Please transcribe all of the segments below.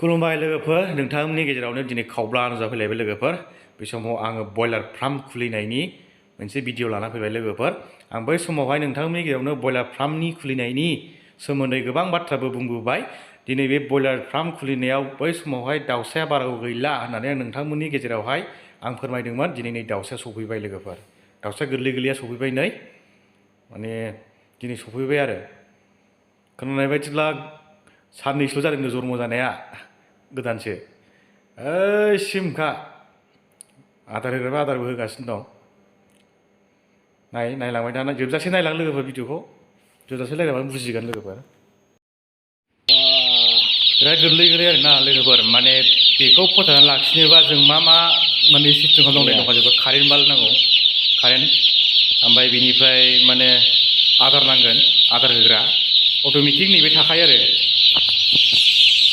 खुलुमबाय लोगोफोर नोंथांमोननि गेजेरावनो दिनै खावब्ला नुजाफैलायबाय लोगोफोर बे समाव आङो बयलार फार्म खुलिनायनि मोनसे भिडिअ लाना फैबाय लोगोफोर आं बै समावहाय नोंथांमोननि गेजेरावनो बयलार फार्मनि खुलिनायनि सोमोन्दै गोबां बाथ्राबो बुंबोबाय दिनै बे बयलार फार्म खुलिनायाव बै समावहाय दाउसाया बारा गैला होननानै आं नोंथांमोननि गेजेरावहाय आं फोरमायदोंमोन दिनै नै दाउसाया सफैबाय लोगोफोर दाउसा गोरलै गोरलैया सफैबाय नै माने दिनै सफैबाय आरो खोनानाय बायदिब्ला साननैसल' जादों जन्म जानाया गोदानसो सिमखा आदार होग्राबा आदारबो होगासिनो दं नायलांबाय दा जोबजासे नायलां लोगोफोर भिडिअखौ जोबजासे नायलांबानो बुजिगोन लोगोफोर बिराद गोरलै गोरलै आरोना लोगोफोर माने बेखौ फोथांनानै लाखिनोबा जों मा माने सिस्टेम खालामनांगौ दंखाजोबो कारेन्ट बाल्ब नांगौ कारेन्ट ओमफ्राय बिनिफ्राय माने आदार नांगोन आदार होग्रा अट'मेटिक नैबे थाखायो आरो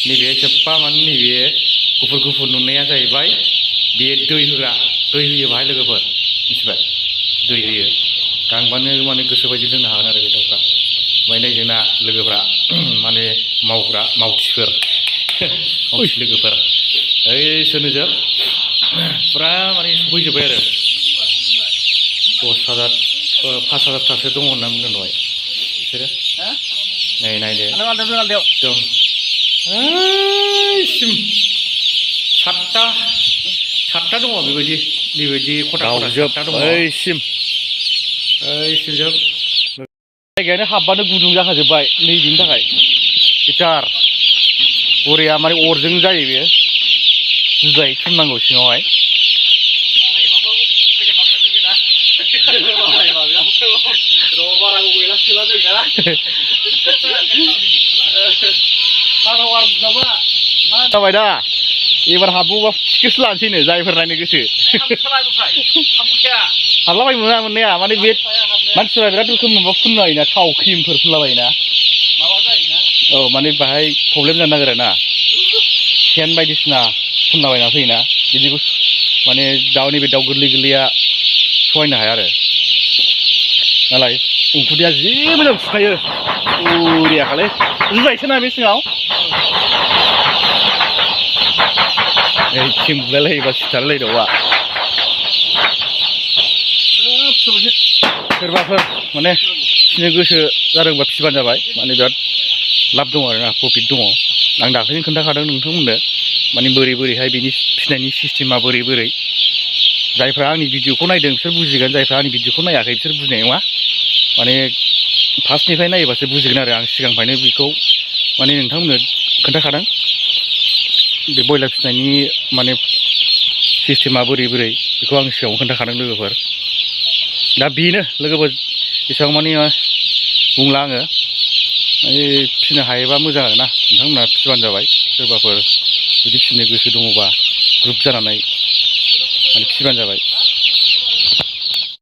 नैबे जोब्बा माने नैबे गुफुर गुफुर नुनाया जाहैबाय बे दै होग्रा दै होयो बाहाय लोगोफोर मिथिबाय दै होयो गांबानो माने गोसोबायदि लोंनो हागोन आरो बे दाउफ्रा ओमफ्राय नै जोंना लोगोफ्रा माने मावथिफोर लोगोफोर ओइ सोरनोजोब फुरा माने सफैजोब्बाय आरो 10,000 5,000थासो दङ होनना बुंदों दहाय बिसोरो नै नायदो दं सिम 7टा दङ बेबायदि खथा दङ ओइसिम जोब जायगायानो हाबबानो गुदुं जाखाजोब्बाय नै बिनि थाखाय हिटार बरिया माने अरजों जायो बेयो जुजाय थुमनांगौ सिङावहाय जाबाय दा एबार हाबोबा टिकेटसो लानोसैनो जायफोर नायनो गोसो हाबलाबाय मोननाया माने बे मानसिफ्रा बिराद रोखोम माबा फुनलाबायोना थाव क्रिमफोर फुनलाबायोना औ माने बाहाय प्रब्लेम जानो नागिरो ना सेन बायदिसिना फुनलाबायना फैयोना बिदिखौ माने नैबे दाउ गोरलै गोरलैया सहायनो हाया आरो नालाय उखुन्दैया जि मोजां फुखायो बरियाखालै जुजायसो ना बे सिङाव थिं बुलायलायोबा सिथारलाय दाउआ सोरबाफोर माने फिसिनो गोसो जादोंबा फिसिबानो जाबाय माने बिराद लाब दङ आरोना प्रफिट दङ आं दाख्लैनो खोन्थाखादों नोंथांमोननो माने बोरैहाय बिनि फिसिनायनि सिस्टेमा बोरै जायफ्रा आंनि भिडिअखौ नायदों बिसोर बुजिगोन जायफ्रा आंनि भिडिअखौ नायाखै बिसोर बुजिनाय नङा माने फार्स्टनिफ्राय नायोबासो बुजिगोन आरो आं सिगांनिफ्रायनो बेखौ माने नोंथांमोननो खोन्थाखादों बे बयलार फिसिनायनि माने सिस्टेमा बोरै बेखौ आं सिगाङाव खोन्थाखादों लोगोफोर दा बेनो लोगोफोर एसेबां माने बुंला आङो फिसिनो हायोबा मोजां आरोना नोंथांमोनहा फिसिबानो जाबाय सोरबाफोर जुदि फिसिनो गोसो दङबा ग्रुप जानानै माने फिसिबानो जाबाय